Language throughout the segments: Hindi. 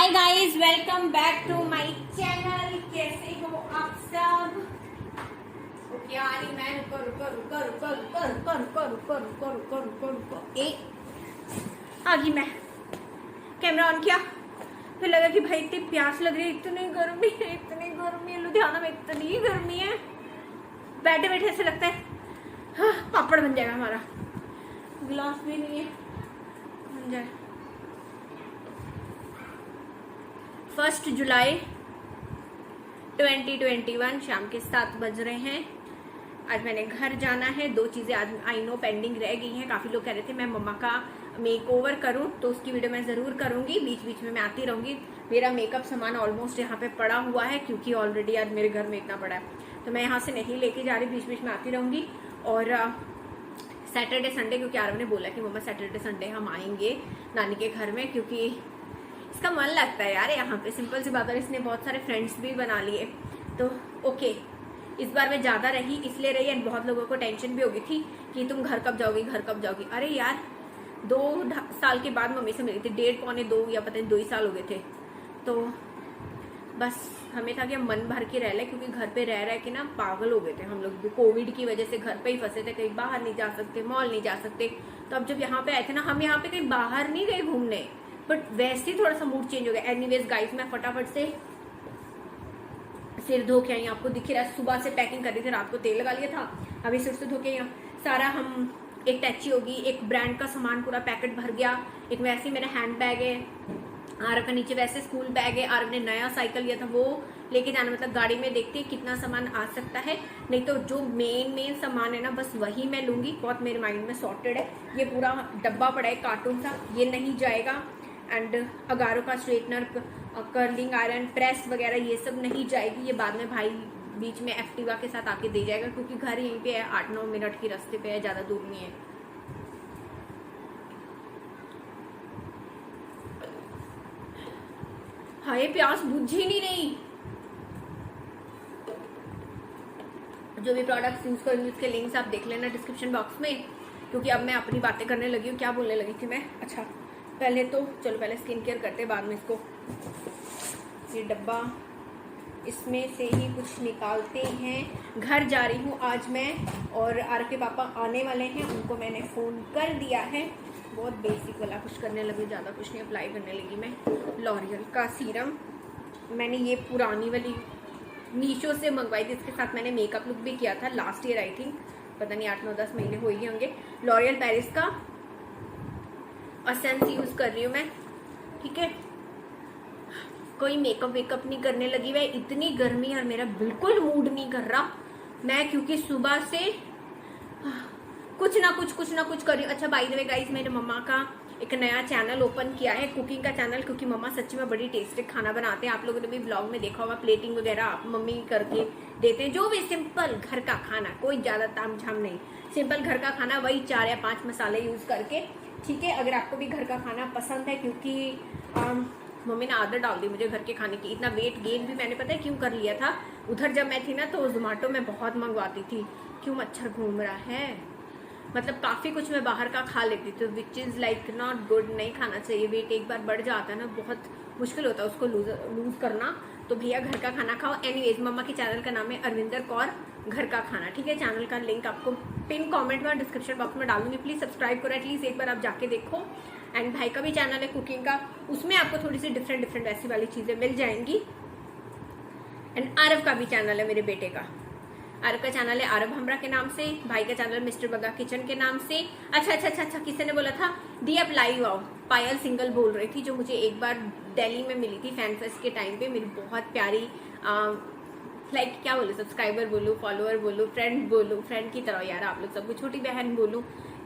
Hi guys, welcome back to my channel. कैसे हो आप सब? ओके, आ रही मैं। रुको। आ गई मैं। कैमरा ऑन किया, फिर लगा कि भाई इतनी प्यास लग रही है, इतनी गर्मी है लुधियाना में, इतनी गर्मी है। बैठे बैठे ऐसे लगता है हाँ, पापड़ बन जाएगा हमारा। गिलास भी नहीं है, बन जाए। 1 जुलाई 2021 शाम के 7 बज रहे हैं। आज मैंने घर जाना है। 2 चीज़ें आज आई नो पेंडिंग रह गई हैं। काफ़ी लोग कह रहे थे मैं मम्मा का मेक ओवर करूँ, तो उसकी वीडियो मैं ज़रूर करूँगी। बीच बीच में मैं आती रहूँगी। मेरा मेकअप सामान ऑलमोस्ट यहाँ पे पड़ा हुआ है, क्योंकि ऑलरेडी आज मेरे घर में इतना पड़ा है, तो मैं यहाँ से नहीं लेके जा रही। बीच बीच में आती रहूँगी। और सैटरडे संडे, क्योंकि आरव ने बोला कि मम्मा सैटरडे संडे हम आएंगे नानी के घर में, क्योंकि इसका मन लगता है यार यहाँ पे। सिंपल सी बात है, इसने बहुत सारे फ्रेंड्स भी बना लिए, तो ओके। इस बार मैं ज़्यादा रही, इसलिए रही। एंड बहुत लोगों को टेंशन भी हो गई थी कि तुम घर कब जाओगी। अरे यार, 2 साल के बाद मम्मी से मिली थी। 1.5 पौने 2 या पता नहीं 2 ही साल हो गए थे। तो बस हमें था कि हम मन भर के रह लें, क्योंकि घर पे रह के ना पागल हो गए थे हम लोग भी। कोविड की वजह से घर पे ही फंसे थे, कहीं बाहर नहीं जा सकते, मॉल नहीं जा सकते। तो अब जब यहाँ पे आए थे ना, हम यहाँ पे कहीं बाहर नहीं गए घूमने, बट वैसे ही थोड़ा सा मूड चेंज हो गया। एनीवेज गाइस, मैं फटाफट से सिर धो के आई। आपको दिख रहा है, सुबह से पैकिंग कर रही थी, रात को तेल लगा लिया था, अभी सिर से धो के आई। सारा हम एक टैची होगी, एक ब्रांड का सामान पूरा पैकेट भर गया। एक वैसे ही मेरा हैंड बैग है, आरव का नीचे वैसे स्कूल बैग है। आरव ने नया साइकिल लिया था, वो लेके जाना। मतलब गाड़ी में देखते हैं कितना सामान आ सकता है, नहीं तो जो मेन सामान है ना, बस वही मैं लूंगी। बहुत मेरे माइंड में सॉर्टेड है। ये पूरा डब्बा पड़ा है कार्टून सा, ये नहीं जाएगा। एंड अगारो का स्ट्रेटनर, कर्लिंग आयरन, प्रेस वगैरह ये सब नहीं जाएगी। ये बाद में भाई बीच में एक्टिवा के साथ आके दे जाएगा, क्योंकि घर यहीं पे है, 8-9 मिनट की रास्ते पे है, ज़्यादा दूर नहीं है। हाय, प्यास बुझ ही नहीं रही। जो भी प्रोडक्ट्स यूज करूंगी उसके लिंक्स आप देख लेना डिस्क्रिप्शन बॉक्स में, क्योंकि अब मैं अपनी बातें करने लगी हूँ। क्या बोलने लगी थी मैं? अच्छा, पहले तो चलो पहले स्किन केयर करते, बाद में इसको, ये डब्बा, इसमें से ही कुछ निकालते हैं। घर जा रही हूँ आज मैं, और आर के पापा आने वाले हैं, उनको मैंने फ़ोन कर दिया है। बहुत बेसिक वाला कुछ करने लगी, ज़्यादा कुछ नहीं अप्लाई करने लगी मैं। लॉरियल का सीरम, मैंने ये पुरानी वाली मीशो से मंगवाई थी। इसके साथ मैंने मेकअप लुक भी किया था लास्ट ईयर, आई थिंक, पता नहीं 8-9-10 महीने हो ही होंगे। लॉरियल पेरिस का एसेंस यूज कर रही हूँ मैं, ठीक है। कोई मेकअप वेकअप नहीं करने लगी मैं, इतनी गर्मी और मेरा बिल्कुल मूड नहीं कर रहा मैं, क्योंकि सुबह से कुछ ना कुछ कर रही हूँ। अच्छा, बाय द वे गाइस, मेरे मम्मा का एक नया चैनल ओपन किया है, कुकिंग का चैनल, क्योंकि मम्मा सच्ची में बड़ी टेस्टी खाना बनाते हैं। आप लोगों ने भी ब्लॉग में देखा होगा, प्लेटिंग वगैरह आप मम्मी करके देते हैं। जो भी सिंपल घर का खाना, कोई ज़्यादा ताम झाम नहीं, सिंपल घर का खाना, वही 4 या 5 मसाले यूज करके, ठीक है। अगर आपको भी घर का खाना पसंद है, क्योंकि मम्मी ने आदत डाल दी मुझे घर के खाने की। इतना वेट गेन भी मैंने पता है क्यों कर लिया था। उधर जब मैं थी ना, तो जोमेटो में बहुत मंगवाती थी। क्यों मच्छर घूम रहा है? मतलब काफ़ी कुछ मैं बाहर का खा लेती थी, which is like not good, नहीं खाना चाहिए। वेट एक बार बढ़ जाता है ना, बहुत मुश्किल होता है उसको लूज करना। तो भैया घर का खाना खाओ। एनीवेज, मम्मा के चैनल का नाम है अरविंदर कौर घर का खाना, ठीक है। चैनल का लिंक आपको पिन कमेंट में और डिस्क्रिप्शन बॉक्स में डालूंगी। प्लीज़ सब्सक्राइब करो, एटलीस्ट एक बार आप जाके देखो। एंड भाई का भी चैनल है कुकिंग का, उसमें आपको थोड़ी सी डिफरेंट वैसी वाली चीज़ें मिल जाएंगी। एंड आरव का भी चैनल है, मेरे बेटे का। आरव का चैनल है आरव हमरा के नाम से, भाई का चैनल मिस्टर बगा किचन के नाम से। अच्छा, किसी ने बोला था दी आप लाइव आओ। पायल सिंगल बोल रही थी, जो मुझे एक बार दिल्ली में मिली थी फैन फेस्ट के टाइम पे। मेरी बहुत प्यारी लाइक क्या बोलूँ, सब्सक्राइबर बोलूँ, फॉलोअर बोलूँ, फ्रेंड बोलूँ, फ्रेंड की तरह यार आप लोग सबको, छोटी बहन बोलूँ,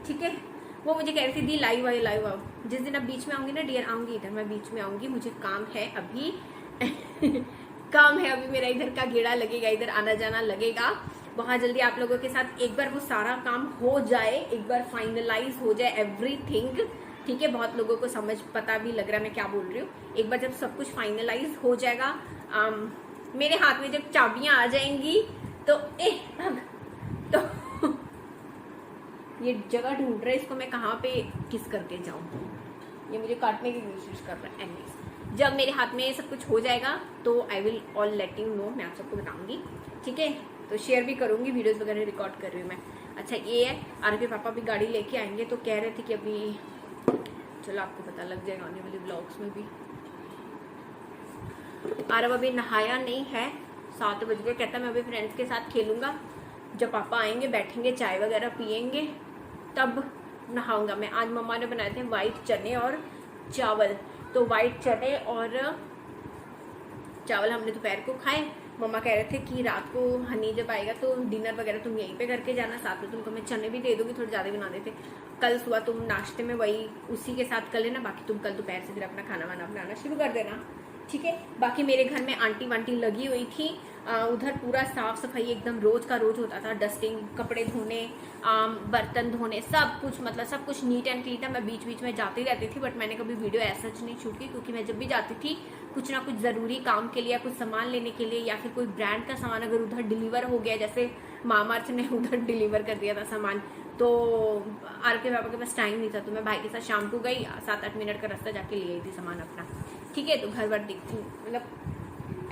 ठीक है। वो मुझे कह रही थी दी लाइव आओ। जिस दिन अब बीच में आऊँगी ना डियर, आऊँगी इधर, मैं बीच में आऊँगी, मुझे काम है अभी काम है अभी मेरा, इधर का गेड़ा लगेगा, इधर आना जाना लगेगा बहुत जल्दी। आप लोगों के साथ एक बार वो सारा काम हो जाए, एक बार फाइनलाइज हो जाए एवरीथिंग, ठीक है। बहुत लोगों को समझ पता भी लग रहा है मैं क्या बोल रही हूँ। एक बार जब सब कुछ फाइनलाइज हो जाएगा, मेरे हाथ में जब चाबियां आ जाएंगी, तो तो ये जगह ढूंढ रहे, इसको मैं कहाँ पे किस करके जाऊँ, ये मुझे काटने की कोशिश कर रहा है। एनीवेज, जब मेरे हाथ में सब कुछ हो जाएगा तो I will all let you know, मैं आप सबको बताऊंगी, ठीक है। तो शेयर भी करूंगी, वीडियोस वगैरह रिकॉर्ड कर रही हूँ मैं। अच्छा ये है, आर के पापा भी गाड़ी लेके आएंगे, तो कह रहे थे कि अभी, चलो आपको पता लग जाएगा आने वाले ब्लॉग्स में भी। आरव अभी नहाया नहीं है, 7 बज गए, कहता मैं अभी फ्रेंड्स के साथ खेलूंगा, जब पापा आएंगे बैठेंगे चाय वगैरह पियेंगे तब नहाऊंगा मैं। आज मम्मा ने बनाए थे वाइट चने और चावल, तो वाइट चने और चावल हमने दोपहर को खाए। मम्मा कह रहे थे कि रात को हनी जब आएगा तो डिनर वगैरह तुम यहीं पे करके जाना, साथ में तुमको मैं चने भी दे दूंगी, थोड़े ज़्यादा बना देते। कल सुबह तुम नाश्ते में वही उसी के साथ कर लेना, बाकी तुम कल दोपहर से फिर अपना खाना वाना बनाना शुरू कर देना, ठीक है। बाकी मेरे घर में आंटी वांटी लगी हुई थी, उधर पूरा साफ सफाई एकदम रोज का रोज होता था, डस्टिंग, कपड़े धोने, बर्तन धोने, सब कुछ, मतलब सब कुछ नीट एंड क्लीन था। मैं बीच बीच में जाती रहती थी, बट मैंने कभी वीडियो ऐसा नहीं शूट की, क्योंकि मैं जब भी जाती थी कुछ ना कुछ ज़रूरी काम के लिए या कुछ सामान लेने के लिए, या फिर कोई ब्रांड का सामान अगर उधर डिलीवर हो गया, जैसे मामाअर्थ ने उधर डिलीवर कर दिया था सामान, तो आर के पापा के पास टाइम नहीं था, तो मैं भाई के साथ शाम को गई, 7-8 मिनट का रास्ता जाके ले आई थी सामान अपना, ठीक है। तो घर वर दिखती, मतलब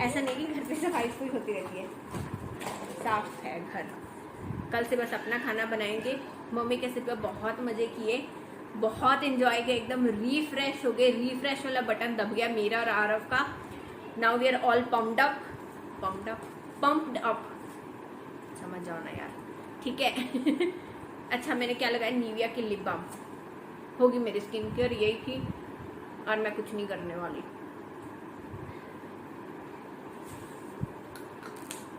ऐसा नहीं कि घर पे सफाई सफाई होती रहती है, साफ है घर। कल से बस अपना खाना बनाएंगे। मम्मी के सिर पे बहुत मजे किए, बहुत एंजॉय किया, एकदम रिफ्रेश हो गए। रिफ्रेश वाला बटन दब गया मेरा और आरव का। Now we are all pumped up, समझ जाओ ना यार, ठीक है। अच्छा मैंने क्या लगाया, निविया की लिप बाम होगी मेरी स्किन केयर यही थी, और मैं कुछ नहीं करने वाली।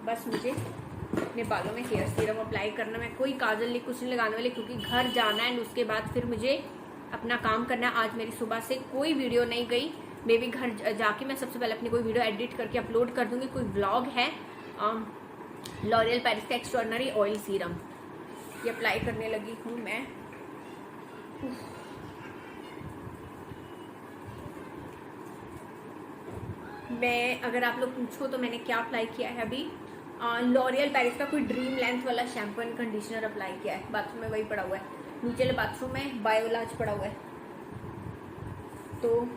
बस मुझे अपने बालों में हेयर सीरम अप्लाई करना, मैं कोई काजल नहीं, कुछ नहीं लगाने वाली, क्योंकि घर जाना है एंड उसके बाद फिर मुझे अपना काम करना है। आज मेरी सुबह से कोई वीडियो नहीं गई, मे भी घर जाके मैं सबसे पहले अपनी कोई वीडियो एडिट करके अपलोड कर दूंगी। कोई व्लॉग है, लॉरियल पेरिस का एक्स्ट्रॉर्डिनरी ऑयल सीरम, ये अप्लाई करने लगी हूँ मैं। अगर आप लोग पूछो तो मैंने क्या अप्लाई किया है अभी, लॉरियल पेरिस का कोई ड्रीम लेंथ वाला शैम्पू एंड कंडीशनर अप्लाई किया है। बाथरूम में वही पड़ा हुआ है, नीचे वाले बाथरूम में बायोलाज पड़ा हुआ है। तो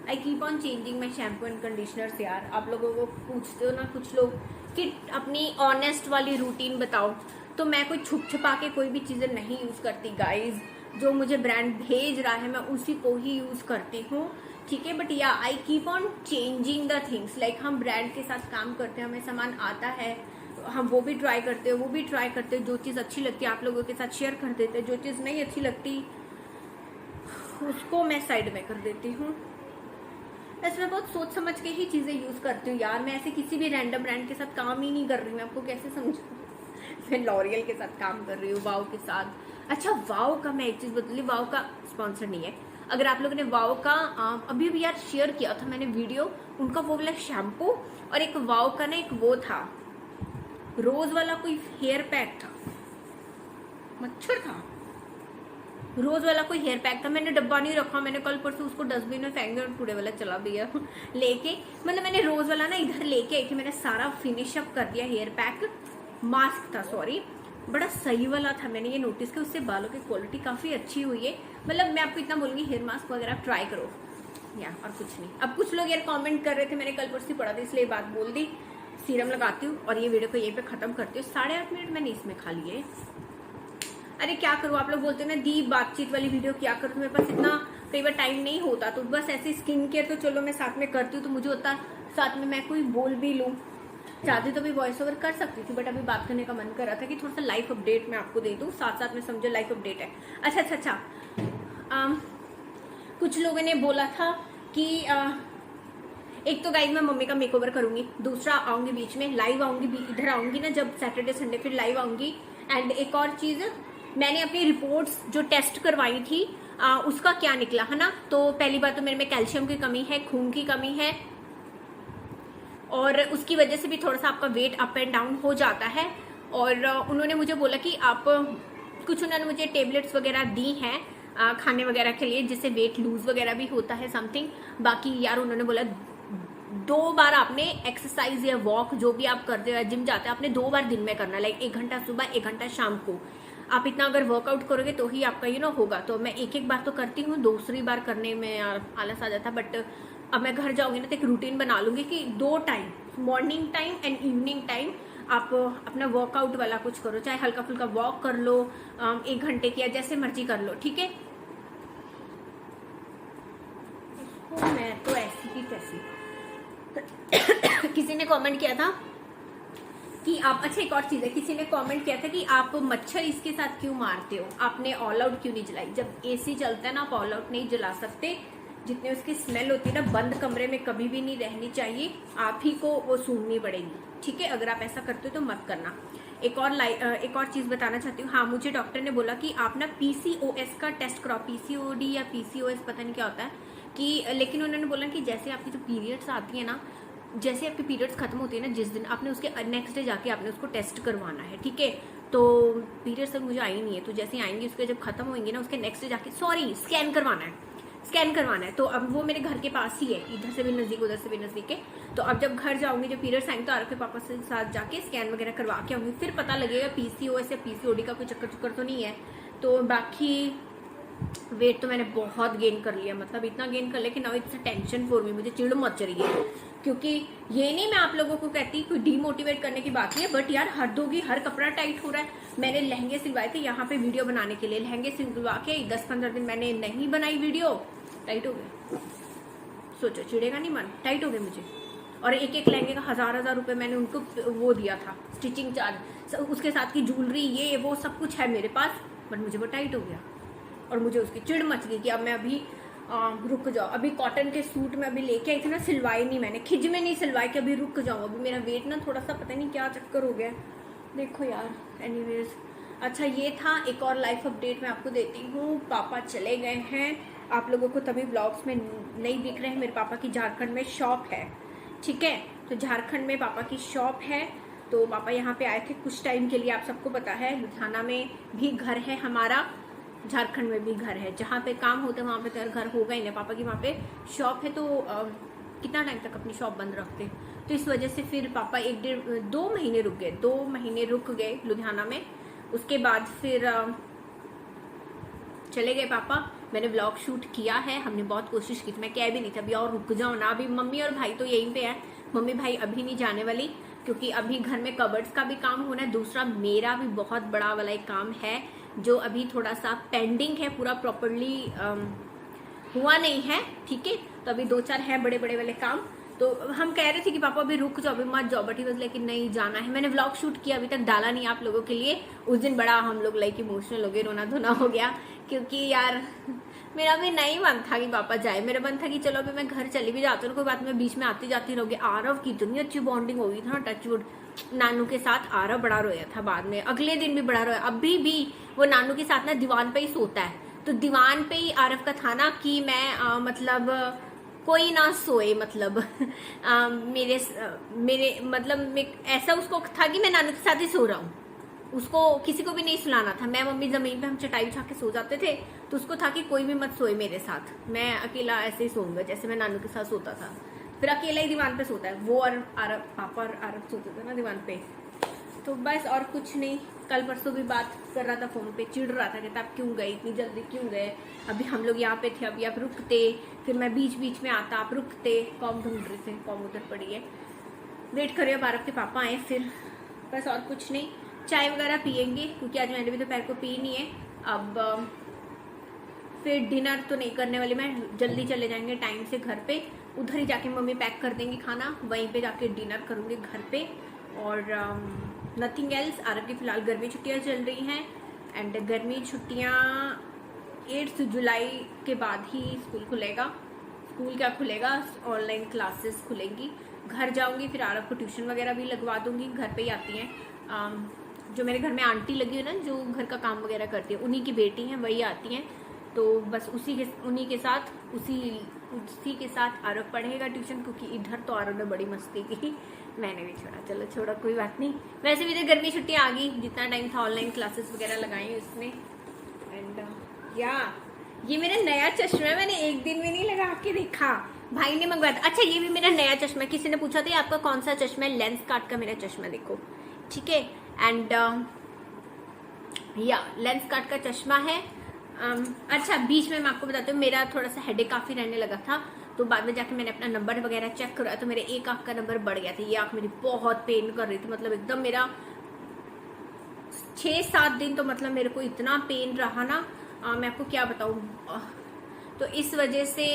I keep on changing my shampoo and conditioner से। यार आप लोगों को पूछते हो ना कुछ लोग कि अपनी ऑनेस्ट वाली रूटीन बताओ, तो मैं कोई छुप छुपा के कोई भी चीज़ें नहीं यूज़ करती गाइज। जो मुझे ब्रांड भेज रहा है मैं उसी को ही यूज़ करती हूँ, ठीक है। बट या I keep on changing the things, like हम ब्रांड के साथ काम करते हैं, हमें सामान आता है, हम वो भी ट्राई करते हैं, वो भी ट्राई करते हैं। जो चीज़ अच्छी लगती है आप लोगों के साथ शेयर कर देते हैं, जो चीज़ नहीं अच्छी लगती उसको मैं साइड में कर देती हूँ। ऐसे मैं बहुत सोच समझ के ही चीज़ें यूज़ करती हूँ यार। मैं ऐसे किसी भी रैंडम ब्रांड के साथ काम ही नहीं कर रही हूँ, मैं आपको कैसे समझूँ। मैं लॉरियल के साथ काम कर रही हूँ, वाव के साथ। अच्छा वाव का मैं एक चीज़ बदली, वाव का स्पॉन्सर नहीं है। अगर आप लोगों ने वाव का अभी भी यार शेयर किया था मैंने वीडियो, उनका वो वाला शैम्पू, और एक वाव का ना एक वो था रोज वाला कोई हेयर पैक था, मच्छर था, रोज वाला कोई हेयर पैक था। मैंने डब्बा नहीं रखा, मैंने कल परसों उसको डस्टबिन में फेंक दिया और कूड़े वाला चला दिया लेके। मतलब मैंने रोज वाला ना इधर लेके आई थी, मैंने सारा फिनिश अप कर दिया। हेयर पैक मास्क था, सॉरी, बड़ा सही वाला था। मैंने ये नोटिस किया, उससे बालों की क्वालिटी काफ़ी अच्छी हुई है। मतलब मैं आपको इतना बोलूँगी हेयर मास्क वगैरह ट्राई करो या, और कुछ नहीं। अब कुछ लोग यार कमेंट कर रहे थे, मैंने कल परसों पढ़ा था इसलिए बात बोल दी। सीरम लगाती हूँ और ये वीडियो को यहीं पे ख़त्म करती हूँ। 8.5 मिनट मैंने इसमें खा लिए। अरे क्या करूँ, आप लोग बोलते हो ना दी बातचीत वाली वीडियो क्या करूँ, तो मेरे पास इतना कई बार टाइम नहीं होता। तो बस ऐसे स्किन केयर तो चलो मैं साथ में करती हूँ, तो मुझे होता साथ में मैं कोई बोल भी लूँ। चाहती तो भी वॉइस ओवर कर सकती थी, बट अभी बात करने का मन कर रहा था कि थोड़ा सा लाइफ अपडेट मैं आपको दे दूँ, साथ साथ में समझो लाइफ अपडेट है। अच्छा कुछ लोगों ने बोला था कि एक तो गाइस मैं मम्मी का मेकओवर करूंगी, दूसरा आऊंगी बीच में लाइव आऊंगी, इधर आऊंगी ना जब सैटरडे संडे, फिर लाइव आऊंगी। एंड एक और चीज़, मैंने अपनी रिपोर्ट्स जो टेस्ट करवाई थी उसका क्या निकला है ना। तो पहली बात तो मेरे में कैल्शियम की कमी है, खून की कमी है, और उसकी वजह से भी थोड़ा सा आपका वेट अप एंड डाउन हो जाता है। और उन्होंने मुझे बोला कि आप कुछ, उन्होंने मुझे टेबलेट्स वगैरह दी हैं खाने वगैरह के लिए, जिससे वेट लूज वगैरह भी होता है समथिंग। बाकी यार उन्होंने बोला 2 बार आपने एक्सरसाइज या वॉक जो भी आप करते हो, जिम जाते हैं, आपने 2 बार दिन में करना, लाइक 1 घंटा सुबह 1 घंटा शाम को। आप इतना अगर वर्कआउट करोगे तो ही आपका होगा। तो मैं एक बार तो करती हूँ, दूसरी बार करने में आलस आ जाता, बट अब मैं घर जाऊंगी ना तो एक रूटीन बना लूंगी कि 2 time, morning time and evening time आप अपना वर्कआउट वाला कुछ करो, चाहे हल्का फुल्का वॉक कर लो 1 घंटे की, या जैसे मर्जी कर लो, ठीक है। मैं तो ऐसी की तैसी। किसी ने कमेंट किया था कि आप, अच्छा एक और चीज है, किसी ने कमेंट किया था कि आप मच्छर इसके साथ क्यों मारते हो, आपने ऑल आउट क्यों नहीं जलाई। जब एसी चलता है ना, आप ऑल आउट नहीं जला सकते, जितने उसकी स्मेल होती है ना, बंद कमरे में कभी भी नहीं रहनी चाहिए, आप ही को वो सूंघनी पड़ेगी, ठीक है। अगर आप ऐसा करते हो तो मत करना। एक और चीज बताना चाहती हूँ। हाँ, मुझे डॉक्टर ने बोला कि आप ना पीसीओएस का टेस्ट कराओ, पीसीओडी या पीसीओएस पता नहीं क्या होता है कि, लेकिन उन्होंने बोला कि जैसे आपकी जो पीरियड्स आती है ना, जैसे आपकी पीरियड्स खत्म होती है ना, जिस दिन आपने उसके नेक्स्ट डे जाके आपने उसको टेस्ट करवाना है, ठीक है। तो पीरियड्स तक मुझे आई नहीं है, तो जैसे आएंगी उसके जब खत्म होंगे ना, उसके नेक्स्ट डे जाके स्कैन करवाना है। तो अब वो मेरे घर के पास ही है, इधर से भी नजदीक उधर से भी नजदीक है। तो अब जब घर जाऊंगी, जब पीरियड्स आएंगे, तो आपके पापा से साथ जाके स्कैन वगैरह करवा के आऊंगी, फिर पता लगेगा पीसीओएस या पीसीओडी का कोई चक्कर तो नहीं है। तो बाकी वेट तो मैंने बहुत गेन कर लिया, मतलब इतना गेन कर लिया कि now it's tension for me, मुझे चिड़ मच रही है। क्योंकि ये नहीं मैं आप लोगों को कहती कोई डीमोटिवेट करने की बात नहीं है, बट यार हद होगी, हर कपड़ा टाइट हो रहा है। मैंने लहंगे सिलवाए थे यहाँ पे वीडियो बनाने के लिए, लहंगे सिलवा के 10-15 दिन मैंने नहीं बनाई वीडियो, टाइट हो गए। सोचो, चिड़ेगा नहीं मन, टाइट हो गए मुझे। और एक लहंगे का 1000 रुपए मैंने उनको वो दिया था, स्टिचिंग चार्ज, उसके साथ की ज्वेलरी, ये वो सब कुछ है मेरे पास, बट मुझे वो टाइट हो गया और मुझे उसकी चिड़ मच गई कि अब मैं अभी रुक जाओ। अभी कॉटन के सूट में अभी लेके आई थी ना, सिलवाई नहीं मैंने, खिज में नहीं सिलवाई कि अभी रुक जाऊँ। अभी मेरा वेट ना थोड़ा सा पता नहीं क्या चक्कर हो गया, देखो यार। एनीवेज, अच्छा ये था। एक और लाइफ अपडेट मैं आपको देती हूँ। पापा चले गए हैं, आप लोगों को तभी ब्लॉग्स में नहीं दिख रहे हैं। मेरे पापा की झारखंड में शॉप है, ठीक है। तो झारखंड में पापा की शॉप है, तो पापा यहाँ पे आए थे कुछ टाइम के लिए। आप सबको पता है लुधियाना में भी घर है हमारा, झारखंड में भी घर है, जहाँ पे काम होते हैं वहाँ पे तो घर होगा ही नहीं। पापा की वहाँ पे शॉप है, तो कितना टाइम तक अपनी शॉप बंद रखते, तो इस वजह से फिर पापा 2 महीने रुक गए, 2 महीने रुक गए लुधियाना में। उसके बाद फिर चले गए पापा। मैंने व्लॉग शूट किया है, हमने बहुत कोशिश की थी, मैं कह भी नहीं था अभी और रुक जाओ ना। अभी मम्मी और भाई तो यहीं पे है, मम्मी भाई अभी नहीं जाने वाली, क्योंकि अभी घर में कबर्ड्स का भी काम होना है। दूसरा मेरा भी बहुत बड़ा वाला एक काम है जो अभी थोड़ा सा पेंडिंग है, पूरा प्रॉपरली हुआ नहीं है, ठीक है। तो अभी 2-4 है बड़े बड़े वाले काम। तो हम कह रहे थे कि पापा अभी रुक जाओ, अभी मत जाओ, बट ही लेकिन नहीं जाना है। मैंने व्लॉग शूट किया, अभी तक डाला नहीं आप लोगों के लिए। उस दिन बड़ा हम लोग लाइक इमोशनल हो गए, रोना धोना हो गया, क्योंकि यार मेरा भी नहीं मन था कि पापा जाए। मेरा मन था कि चलो अभी मैं घर चली भी जाती हूँ, कोई बात, मैं बीच में आती जाती रहोगी। आरव की इतनी अच्छी बॉन्डिंग हो गई था ना, टचवुड। नानू के साथ आरव बड़ा रोया था, बाद में अगले दिन भी बड़ा रोया। अभी भी वो नानू के साथ ना दीवान पे ही सोता है, तो दीवान पे ही आरव का था ना कि मैं मतलब कोई ना सोए, मतलब मेरे मतलब ऐसा उसको था कि मैं नानू के साथ ही सो रहा हूँ, उसको किसी को भी नहीं सुलाना था। मैं मम्मी जमीन पे हम चटाई बिछा के सो जाते थे, तो उसको था कि कोई भी मत सोए मेरे साथ, मैं अकेला ऐसे ही सोऊंगा जैसे मैं नानू के साथ सोता था। फिर अकेला ही दीवान पे सोता है वो, और आरव, पापा और आरव सोते थे ना दीवान पे। तो बस और कुछ नहीं। कल परसों भी बात कर रहा था फोन पे, चिढ़ रहा था, कहता आप क्यों गए, इतनी जल्दी क्यों गए, अभी हम लोग यहाँ पे थे, अभी आप रुकते, फिर मैं बीच बीच में आता, आप रुकते। कॉम ढूंढ रहे थे, कॉम उधर पड़ी है, वेट करिए अब आरव के पापा आए फिर। बस और कुछ नहीं, चाय वगैरह पियेंगे, क्योंकि आज मैंने भी दोपहर को पी नहीं है। अब फिर डिनर तो नहीं करने वाली मैं, जल्दी चले जाएंगे टाइम से घर पे, उधर ही जाके मम्मी पैक कर देंगी खाना, वहीं पे जाके डिनर करूँगी घर पे। और नथिंग एल्स। आरव की फिलहाल गर्मी छुट्टियाँ चल रही हैं, एंड गर्मी छुट्टियाँ 8 जुलाई के बाद ही स्कूल खुलेगा। स्कूल क्या खुलेगा, ऑनलाइन क्लासेस खुलेंगी। घर जाऊंगी, फिर आरव को ट्यूशन वगैरह भी लगवा दूंगी। घर पे ही आती हैं जो मेरे घर में आंटी लगी है ना, जो घर का काम वगैरह करती है, उन्हीं की बेटी हैं, वही आती हैं। तो बस उन्हीं के साथ आरव पढ़ेगा ट्यूशन, क्योंकि इधर तो आरव ने बड़ी मस्ती की, मैंने भी छोड़ा। चलो छोड़ो, कोई बात नहीं। वैसे भी तो गर्मी छुट्टियाँ आ गई, जितना टाइम था ऑनलाइन क्लासेस वगैरह लगाई उसमें। एंड ये मेरा नया चश्मा है, मैंने एक दिन में नहीं लगा के देखा, भाई ने मंगवाया था। अच्छा, ये भी मेरा नया चश्मा है। किसी ने पूछा था आपका कौन सा चश्मा है, लेंस कार्ट का मेरा चश्मा, देखो, ठीक है। एंड लेंस कार्ट का चश्मा है। अच्छा, बीच में मैं आपको बताती हूँ, मेरा थोड़ा सा हेडेक काफी रहने लगा था, तो बाद में जाके मैंने अपना नंबर वगैरह चेक करा तो मेरे एक आँख का नंबर बढ़ गया था। ये आँख मेरी बहुत पेन कर रही थी, मतलब एकदम मेरा 6-7 दिन तो मतलब मेरे को इतना पेन रहा ना, मैं आपको क्या बताऊँ। तो इस वजह से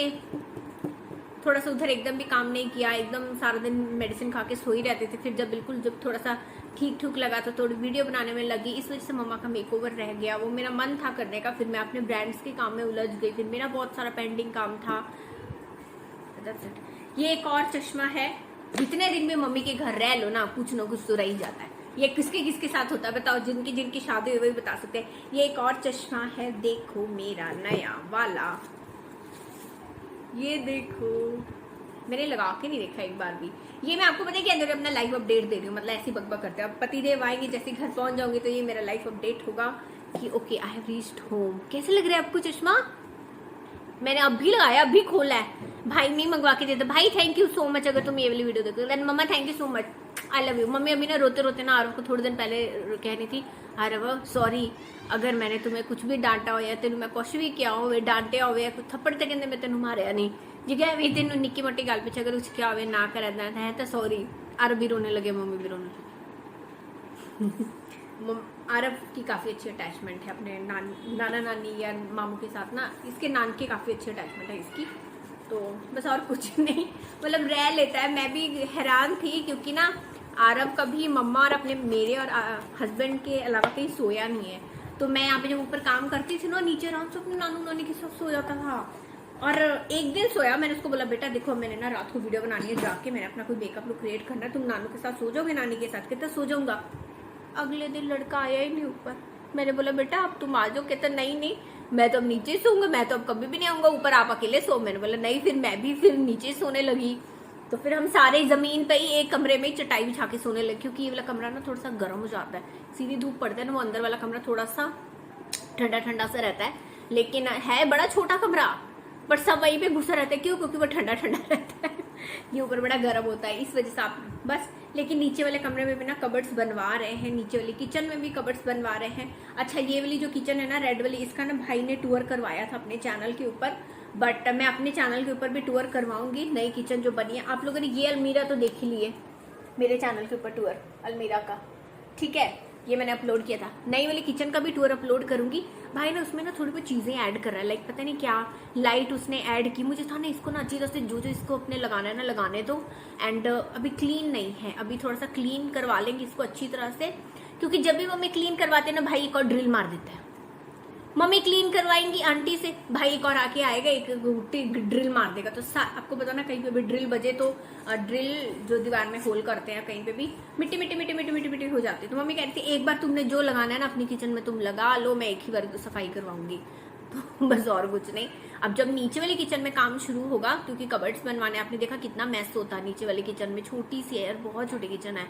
थोड़ा सा उधर एकदम भी काम नहीं किया, एकदम सारा दिन मेडिसिन खा के सो ही रहते थे। फिर जब थोड़ा सा ठीक ठुक लगा तो थोड़ी वीडियो बनाने में लगी, इस वजह से मम्मा का मेकओवर रह गया। वो मेरा मन था करने का, फिर मैं अपने ब्रांड्स के काम में उलझ गई, फिर मेरा बहुत सारा पेंडिंग काम था। ये एक और चश्मा है, जितने दिन भी मम्मी के घर रह लो ना कुछ तो रह ही जाता है। ये किसके किसके साथ होता है बताओ, जिनकी शादी हुई वही बता सकते हैं। ये एक और चश्मा है, देखो मेरा नया वाला, ये देखो, मैंने लगा के नहीं देखा एक बार भी। ये मैं आपको पता है कि अंदर अपना लाइव अपडेट दे रही हूँ, मतलब ऐसी बकबक करते हैं। अब पतिदेव आएंगे, जैसे घर पहुंच जाऊंगी तो ये मेरा लाइव अपडेट होगा कि okay I have reached home. कैसे लग रहा है आपको चश्मा? मैंने अभी लगाया, अभी खोला है, भाई नहीं मंगवा के देता। भाई थैंक यू सो मच, अगर तुम ये वाली वीडियो देखो। Then mamma thank you so much, I love you. Mummy अभी ना रोते रोते ना आरव को थोड़े दिन पहले कहनी थी, आरव सॉरी अगर मैंने तुम्हें कुछ भी डांटा हो या तेन मैं कुछ भी किया हो, डांटे हो या कुछ थप्पड़ तो कहते मैं तेन मारिया नहीं जी, क्या भी तेन निक्की मोटी गल पिछे अगर कुछ क्या हो ना कर है तो सॉरी। आरव भी रोने लगे, मम्मी भी रोने लगे। आरव की काफ़ी अच्छी अटैचमेंट है अपने नाना नानी या मामू के साथ ना, इसके नान के काफ़ी अच्छी अटैचमेंट है इसकी, तो बस और कुछ नहीं, मतलब रह लेता है। मैं भी हैरान थी क्योंकि ना आरव कभी मम्मा और अपने मेरे और हस्बैंड के अलावा कहीं सोया नहीं है। तो मैं यहाँ पे जब ऊपर काम करती थी ना, नीचे आराम से अपने नानू नानी के साथ सो जाता था। और एक दिन सोया, मैंने उसको बोला बेटा देखो मैंने ना रात को वीडियो बनानी है, जाके मैंने अपना कोई मेकअप लुक क्रिएट करना है, तुम नानू के साथ सो जाओगे नानी के साथ? कहता सो जाऊंगा। अगले दिन लड़का आया ही नहीं ऊपर। मैंने बोला बेटा अब तुम आ जाओ। कहता नहीं मैं तो अब नीचे ही सोऊंगा, मैं तो अब कभी भी नहीं आऊंगा ऊपर, आप अकेले सो। मैंने बोला नहीं, फिर मैं भी फिर नीचे सोने लगी। तो फिर हम सारे जमीन पे ही एक कमरे में चटाई बिछा के सोने लगे, क्योंकि ये वाला कमरा ना थोड़ा सा गर्म हो जाता है, सीधी धूप पड़ता है ना, वो अंदर वाला कमरा थोड़ा सा ठंडा ठंडा सा रहता है, लेकिन है बड़ा छोटा कमरा, बट सब वहीं पे घुसा रहता है। क्यों? क्योंकि वो ठंडा ठंडा रहता है, ये ऊपर बड़ा गर्म होता है, इस वजह से आप बस। लेकिन नीचे वाले कमरे में भी ना कबर्ड्स बनवा रहे हैं, नीचे वाली किचन में भी कबर्ड्स बनवा रहे हैं। अच्छा ये वाली जो किचन है ना रेड वाली, इसका ना भाई ने टूर करवाया था अपने चैनल के ऊपर, बट मैं अपने चैनल के ऊपर भी टूर करवाऊंगी। नई किचन जो बनी है, आप लोगों ने ये अलमीरा तो देख ही ली है मेरे चैनल के ऊपर टूर अलमीरा का, ठीक है, ये मैंने अपलोड किया था। नई वाली किचन का भी टूर अपलोड करूंगी। भाई ने उसमें ना थोड़ी बहुत चीजें ऐड कर रहा है, लाइक पता नहीं क्या लाइट उसने ऐड की, मुझे था ना इसको ना अच्छी तरह से जो इसको अपने लगाना है ना लगाने दो। एंड अभी क्लीन नहीं है, अभी थोड़ा सा क्लीन करवा लेंगे इसको अच्छी तरह से, क्योंकि जब भी मम्मी क्लीन करवाते हैं ना भाई एक और ड्रिल मार देता है। मम्मी क्लीन करवाएंगी आंटी से, भाई एक और आके आएगा एक ड्रिल मार देगा। तो आपको पता ना कहीं पे भी ड्रिल बजे तो ड्रिल जो दीवार में होल करते हैं कहीं पे भी मिट्टी मिट्टी मिट्टी मिट्टी मिट्टी मिट्टी हो जाती है। तो मम्मी कहती थी एक बार तुमने जो लगाना है ना अपनी किचन में तुम लगा लो, मैं एक ही बार सफाई करवाऊंगी। तो बस और कुछ नहीं। अब जब नीचे वाली किचन में काम शुरू होगा, क्योंकि कबर्ड्स बनवाने, आपने देखा कितना मैस होता है नीचे वाली किचन में, छोटी सी है यार, बहुत छोटी किचन है,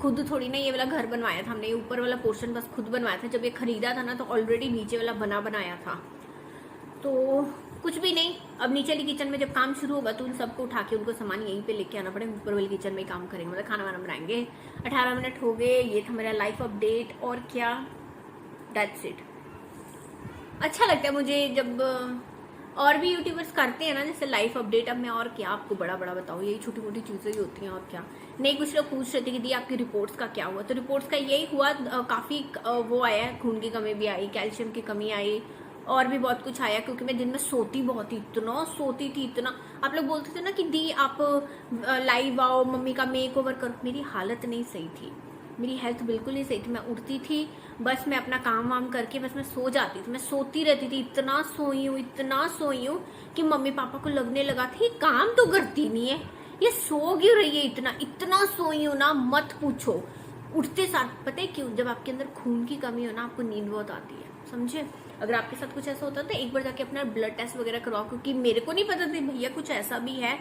खुद थोड़ी ना ये वाला घर बनवाया था हमने, ये ऊपर वाला पोर्शन बस खुद बनवाया था। जब ये खरीदा था ना तो ऑलरेडी नीचे वाला बना बनाया था, तो कुछ भी नहीं। अब नीचे वाली किचन में जब काम शुरू होगा तो उन सबको उठा के उनको सामान यहीं पे लेके आना पड़ेगा, ऊपर वाली किचन में काम करेंगे, मतलब खाना वाना बनाएंगे। 18 मिनट हो गए, ये था मेरा लाइफ अपडेट, और क्या, दैट्स इट। अच्छा लगता है मुझे जब और भी यूट्यूबर्स करते हैं ना जैसे लाइफ अपडेट। अब मैं और क्या आपको बड़ा बड़ा बताऊँ, यही छोटी मोटी चीजें ही होती हैं और क्या नहीं। कुछ लोग पूछ रहे थे कि दी आपकी रिपोर्ट्स का क्या हुआ, तो रिपोर्ट्स का यही हुआ, काफी वो आया है, खून की कमी भी आई, कैल्शियम की कमी आई, और भी बहुत कुछ आया, क्योंकि मैं दिन में सोती बहुत ही, इतना सोती थी इतना। आप लोग बोलते थे ना कि दी आप लाइव आओ, मम्मी का मेक ओवर करो, मेरी हालत नहीं सही थी, मेरी हेल्थ बिल्कुल नहीं सही थी। मैं उठती थी बस, मैं अपना काम वाम करके बस मैं सो जाती थी, मैं सोती रहती थी, इतना सोई हूँ कि मम्मी पापा को लगने लगा था ये काम तो करती नहीं है, ये सो क्यों रही है, इतना सोई हूँ ना मत पूछो। उठते साथ पता है क्यों, जब आपके अंदर खून की कमी हो ना आपको नींद बहुत आती है, समझे। अगर आपके साथ कुछ ऐसा होता है तो एक बार जाके अपना ब्लड टेस्ट वगैरह करवाओ, क्योंकि मेरे को नहीं पता था भैया कुछ ऐसा भी है,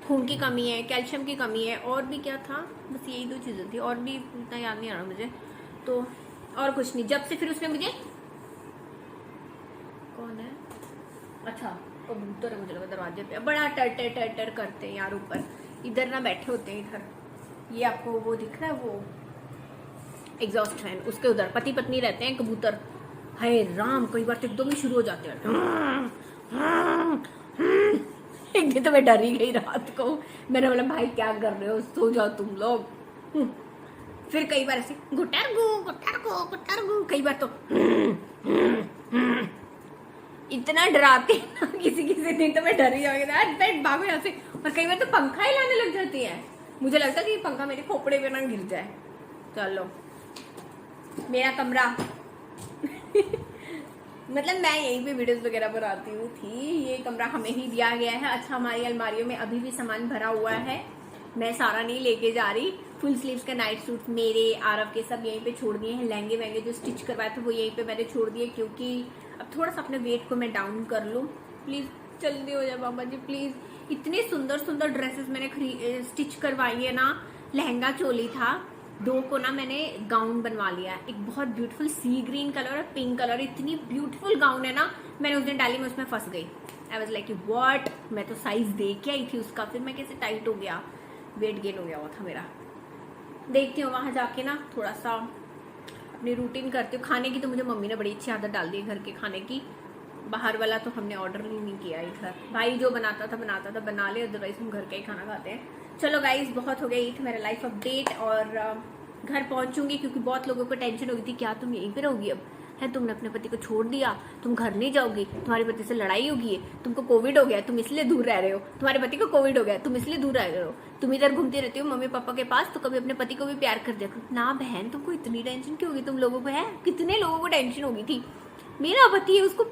खून की कमी है, कैल्शियम की कमी है, और भी क्या था, बस यही 2 चीजें थी, और भी इतना याद नहीं आ रहा मुझे, तो और कुछ नहीं। जब से फिर उसने मुझे, कौन है, अच्छा कबूतर है, मुझे लगा दरवाजे पे, बड़ा टर करते हैं यार ऊपर, इधर ना बैठे होते हैं इधर, ये आपको वो दिख रहा है वो एग्जॉस्ट फैन, उसके उधर पति पत्नी रहते हैं कबूतर, हाय राम कई बार तो एकदम ही शुरू हो जाते हैं। एक दिन तो मैं डर ही गई रात को। मैंने बोला भाई क्या कर रहे हो, सो जाओ तुम लोग। फिर कई बार ऐसे गुटर गु, कई बार तो इतना डराते ना किसी किसी दिन तो मैं डर ही जाऊंगी, बैठ भागो यहाँ से। और कई बार तो पंखा हिलाने लग जाती है, मुझे लगता है कि पंखा मेरे खोपड़े पे ना गिर जाए। चलो मेरा कमरा मतलब मैं यहीं पे वीडियोस वगैरह बनाती हूँ थी, ये कमरा हमें ही दिया गया है। अच्छा हमारी अलमारियों में अभी भी सामान भरा हुआ है, मैं सारा नहीं लेके जा रही। फुल स्लीव्स के नाइट सूट मेरे आरव के सब यहीं पे छोड़ दिए हैं। लहंगे वहंगे जो स्टिच करवाए थे वो यहीं पे मैंने छोड़ दिए, क्योंकि अब थोड़ा सा अपने वेट को मैं डाउन कर लूँ। प्लीज जल्दी हो जाए बाबा जी प्लीज। इतने सुंदर सुंदर ड्रेसेस मैंने स्टिच करवाई है ना। लहंगा चोली था, 2 को ना मैंने गाउन बनवा लिया। एक बहुत ब्यूटीफुल सी ग्रीन कलर और पिंक कलर, इतनी ब्यूटीफुल गाउन है ना। मैंने उस दिन डाली, मैं उसमें फंस गई। आई वाज लाइक व्हाट, मैं तो साइज देख के आई थी उसका, फिर मैं कैसे टाइट हो गया, वेट गेन हो गया हुआ था मेरा। देखती हूँ वहां जाके ना थोड़ा सा अपनी रूटीन करती हूँ। खाने की तो मुझे मम्मी ने बड़ी अच्छी आदत डाल दी है घर के खाने की, बाहर वाला तो हमने ऑर्डर ही नहीं किया इधर। भाई जो बनाता था बना ले, अदरवाइज हम घर का ही खाना खाते हैं। चलो गाइज बहुत हो गया, ये था मेरा लाइफ अपडेट। और घर पहुंचूंगी क्योंकि बहुत लोगों को टेंशन हो गई थी, क्या तुम यहीं पे रहोगी अब, है तुमने अपने पति को छोड़ दिया, तुम घर नहीं जाओगी, तुम्हारे पति से लड़ाई होगी, तुमको कोविड हो गया तुम इसलिए दूर रह रहे हो, तुम्हारे पति को कोविड हो गया तुम इसलिए दूर रह रहे हो, तुम इधर घूमती रहती हो मम्मी पापा के पास, तो कभी अपने पति को भी प्यार कर दिया करो ना। बहन तुमको इतनी टेंशन क्यों होगी, तुम लोगों को है, कितने लोगों को टेंशन होगी थी। मेरा पति है उसको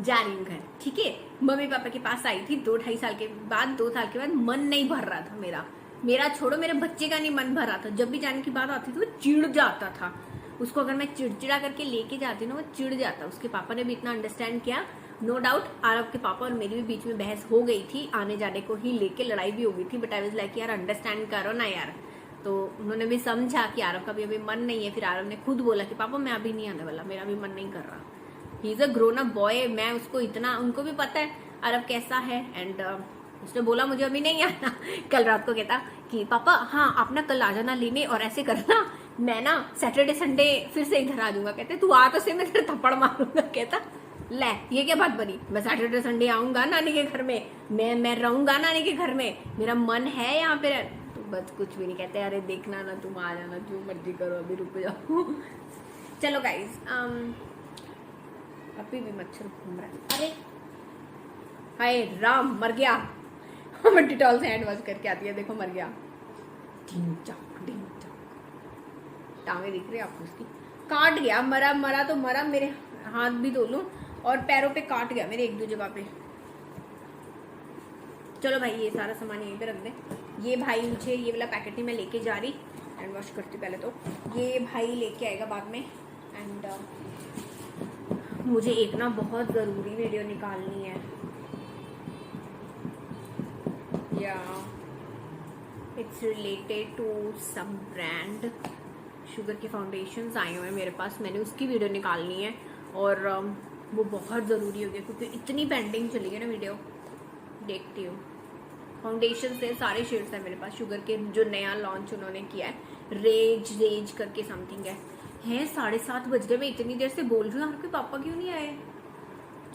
जा रही हूँ घर, ठीक है। मम्मी पापा के पास आई थी 2-2.5 साल के बाद, 2 साल के बाद मन नहीं भर रहा था मेरा छोड़ो, मेरे बच्चे का नहीं मन भर रहा था। जब भी जाने की बात आती थी वो चिढ़ जाता था। उसको अगर मैं चिड़चिड़ा करके लेके जाती ना वो चिढ़ जाता। उसके पापा ने भी इतना अंडरस्टैंड किया। नो डाउट आरव के पापा और मेरी भी बीच में बहस हो गई थी, आने जाने को ही लेके लड़ाई भी हो गई थी, बट आई वाज लाइक यार अंडरस्टैंड करो ना यार। तो उन्होंने भी समझा कि आरव का भी अभी मन नहीं है। फिर आरव ने खुद बोला कि पापा मैं अभी नहीं आने वाला, मेरा भी मन नहीं कर रहा। He is a grown up boy, मैं उसको इतना, उनको भी पता है आरव कैसा है। एंड उसने बोला मुझे अभी नहीं आना। कल रात को कहता कि पापा हाँ आप ना कल आ जाना लेने, और ऐसे करना मैं ना सैटरडे संडे फिर से इधर आ जाऊंगा। कहते तू आ तो से मैं तेरे थप्पड़ मारूंगा। कहता ले ये क्या बात बनी, मैं सैटरडे संडे आऊंगा नानी के घर में, मैं रहूंगा नानी के घर में, मेरा मन है यहाँ पे। तो बस कुछ भी नहीं कहते, अरे देखना ना तुम आ जाना जो मर्जी करो, अभी रुक जाओ। चलो गाइज अभी भी मच्छर घूम रहा है। अरे हाय राम मर गया। मैं डिटॉल से हैंड वॉश करके आती है, देखो मर गया। टांगे दिख रही है आपको उसकी, काट गया, मरा तो मरा। मेरे हाथ भी धो लूं, और पैरों पे काट गया मेरे 1-2 जगह पे। चलो भाई ये सारा सामान यहीं पे रख दे। ये भाई मुझे ये वाला पैकेट नहीं मैं लेके जा रही, हैंड वॉश करती पहले तो। ये भाई लेके आएगा बाद में। एंड मुझे एक ना बहुत ज़रूरी वीडियो निकालनी है। या it's related to some brand. Sugar के फाउंडेशंस आए हुए हैं मेरे पास, मैंने उसकी वीडियो निकालनी है। और वो बहुत ज़रूरी हो गया क्योंकि इतनी पेंडिंग चली है ना वीडियो। देखती हूँ, फाउंडेशन से सारे शेड्स हैं मेरे पास शुगर के, जो नया लॉन्च उन्होंने किया है, रेज करके समथिंग है। 7:30 बज गए, मैं इतनी देर से बोल रही हूँ, आपके पापा क्यों नहीं आए।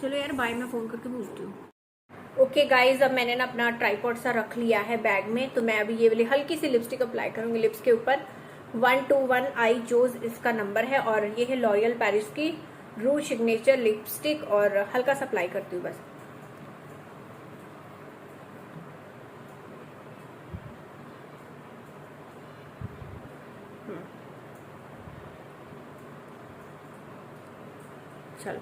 चलो यार बाय, मैं फ़ोन करके पूछती हूँ। ओके गाइज, अब मैंने ना अपना ट्राइपॉड सा रख लिया है बैग में, तो मैं अभी ये वाली हल्की सी लिपस्टिक अप्लाई करूँगी लिप्स के ऊपर। 121 आई चोज इसका नंबर है, और ये है लॉरियल पेरिस की रू सिग्नेचर लिपस्टिक, और हल्का सा अप्लाई करती हूँ बस। चलो